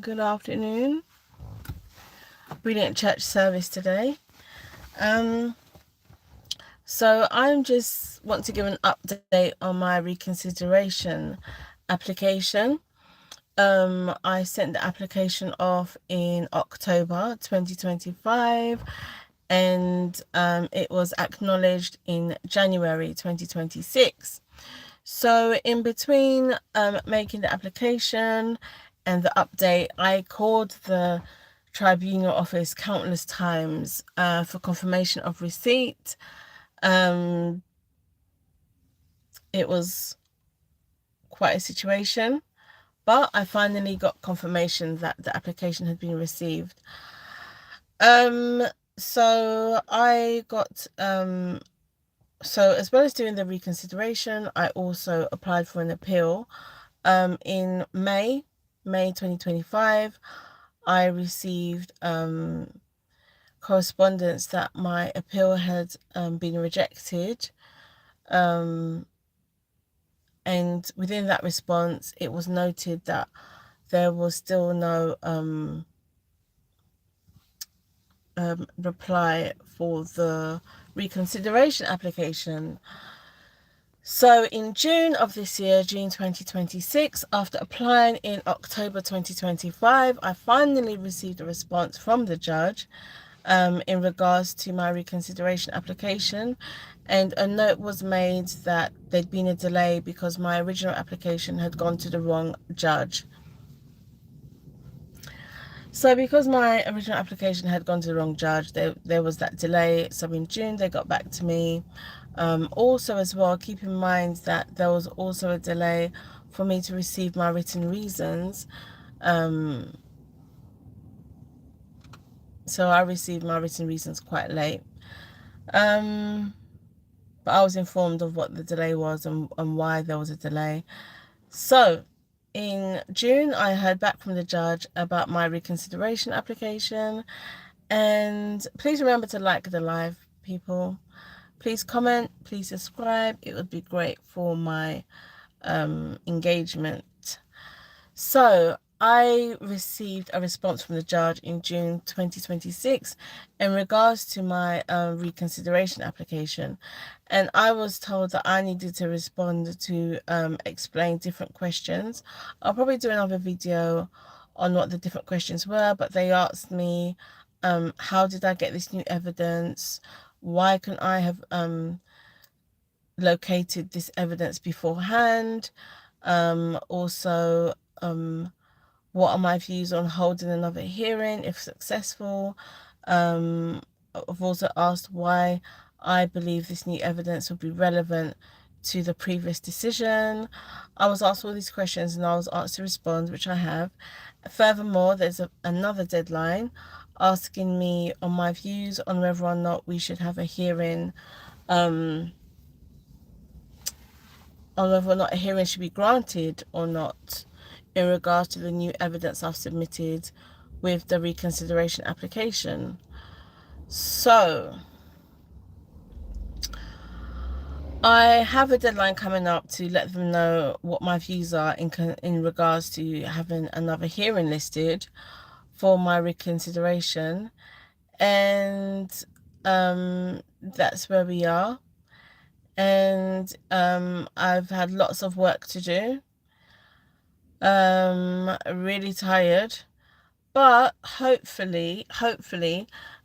Good afternoon. Brilliant church service today. So I just want to give an update on my reconsideration application. I sent the application off in October 2025 and it was acknowledged in January 2026. So in between making the application and the update, I called the tribunal office countless times for confirmation of receipt. It was quite a situation, but I finally got confirmation that the application had been received. So I got so as well as doing the reconsideration, I also applied for an appeal. In May 2025, I received correspondence that my appeal had been rejected. And within that response, it was noted that there was still no reply for the reconsideration application. So in June of this year, June 2026, after applying in October 2025, I finally received a response from the judge in regards to my reconsideration application, and a note was made that there'd been a delay because my original application had gone to the wrong judge. So because my original application had gone to the wrong judge, there was that delay. So in June, they got back to me. Also as well, keep in mind that there was also a delay for me to receive my written reasons. So I received my written reasons quite late. But I was informed of what the delay was and why there was a delay. So in June, I heard back from the judge about my reconsideration application. And please remember to like the live, people. Please comment, please subscribe. It would be great for my engagement. So I received a response from the judge in June 2026 in regards to my reconsideration application. And I was told that I needed to respond to explain different questions. I'll probably do another video on what the different questions were, but they asked me, how did I get this new evidence? Why couldn't I have located this evidence beforehand? Also, what are my views on holding another hearing if successful? I've also asked why I believe this new evidence would be relevant to the previous decision. I was asked all these questions and I was asked to respond, which I have. Furthermore, there's another deadline asking me on my views on whether or not we should have a hearing, on whether or not a hearing should be granted or not in regards to the new evidence I've submitted with the reconsideration application. So I have a deadline coming up to let them know what my views are in regards to having another hearing listed for my reconsideration, and that's where we are. And I've had lots of work to do. Really tired, but hopefully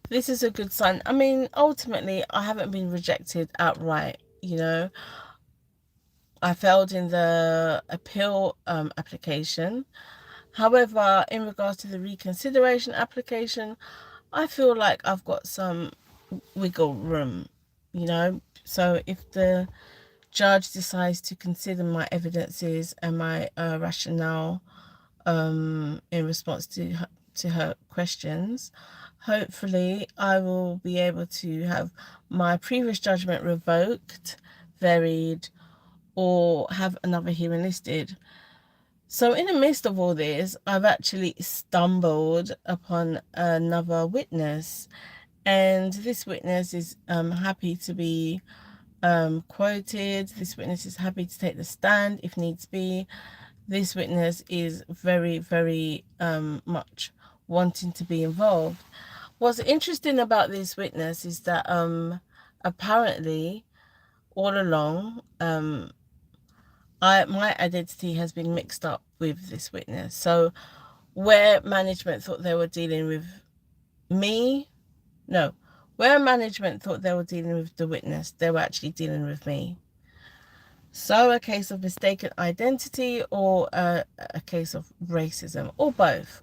this is a good sign. I mean, ultimately I haven't been rejected outright, you know. I failed in the appeal application. However, in regards to the reconsideration application, I feel like I've got some wiggle room, you know. So if the judge decides to consider my evidences and my rationale in response to her questions, hopefully I will be able to have my previous judgment revoked, varied, or have another hearing listed. So in the midst of all this, I've actually stumbled upon another witness, and this witness is happy to be quoted. This witness is happy to take the stand if needs be. this witness is very, very much wanting to be involved. What's interesting about this witness is that apparently all along my identity has been mixed up with this witness. So where management thought they were dealing with me, no, where management thought they were dealing with the witness, they were actually dealing with me. So a case of mistaken identity, or a case of racism, or both,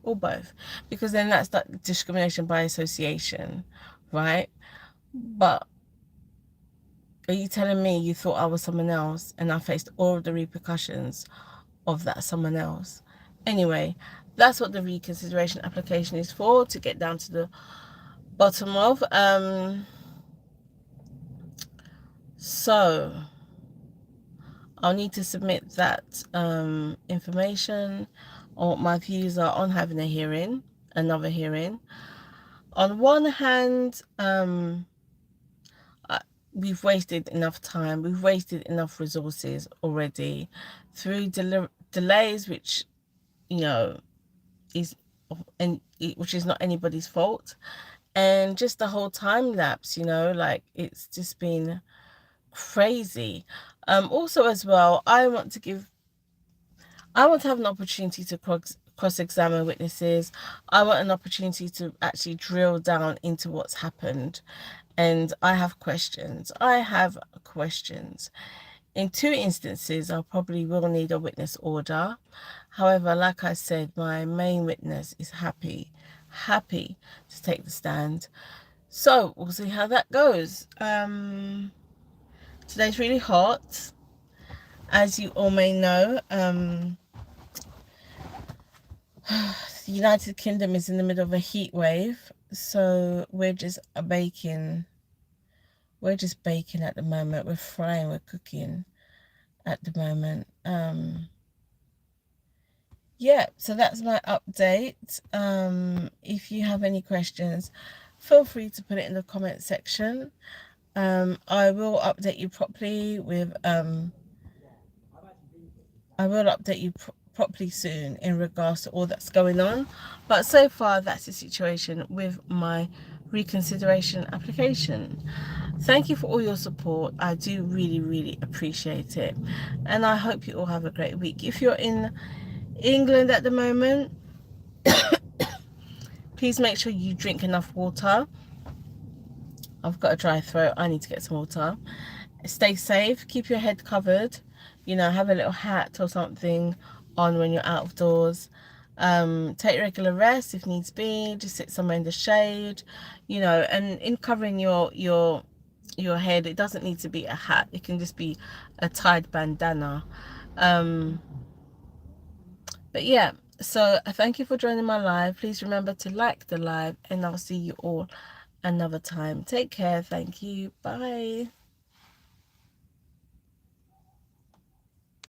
because then that's that discrimination by association, right? But are you telling me you thought I was someone else and I faced all of the repercussions of that someone else? Anyway, that's what the reconsideration application is for, to get down to the bottom of. So I'll need to submit that information, or my views are on having a hearing, another hearing. On one hand, we've wasted enough time, we've wasted enough resources already through delays, which, you know, which is not anybody's fault, and just the whole time lapse, you know, like it's just been crazy. Also as well, I want to have an opportunity to cross-examine witnesses. I want an opportunity to actually drill down into what's happened. And I have questions. In 2 instances, I probably will need a witness order. However, like I said, my main witness is happy to take the stand. So we'll see how that goes. Today's really hot, as you all may know. The United Kingdom is in the middle of a heat wave, so we're just baking. We're just baking at the moment. We're frying, we're cooking at the moment. Yeah, so that's my update. If you have any questions, feel free to put it in the comment section. I will update you properly with properly soon in regards to all that's going on. But so far, that's the situation with my reconsideration application. Thank you for all your support. I do really, really appreciate it. And I hope you all have a great week. If you're in England at the moment, please make sure you drink enough water. I've got a dry throat. I need to get some water. Stay safe. Keep your head covered. You know, have a little hat or something on when you're out of doors. Take regular rest if needs be. Just sit somewhere in the shade. You know, and in covering your head, it doesn't need to be a hat. It can just be a tied bandana. But yeah, so thank you for joining my live. Please remember to like the live, and I'll see you all another time. Take care. Thank you. Bye.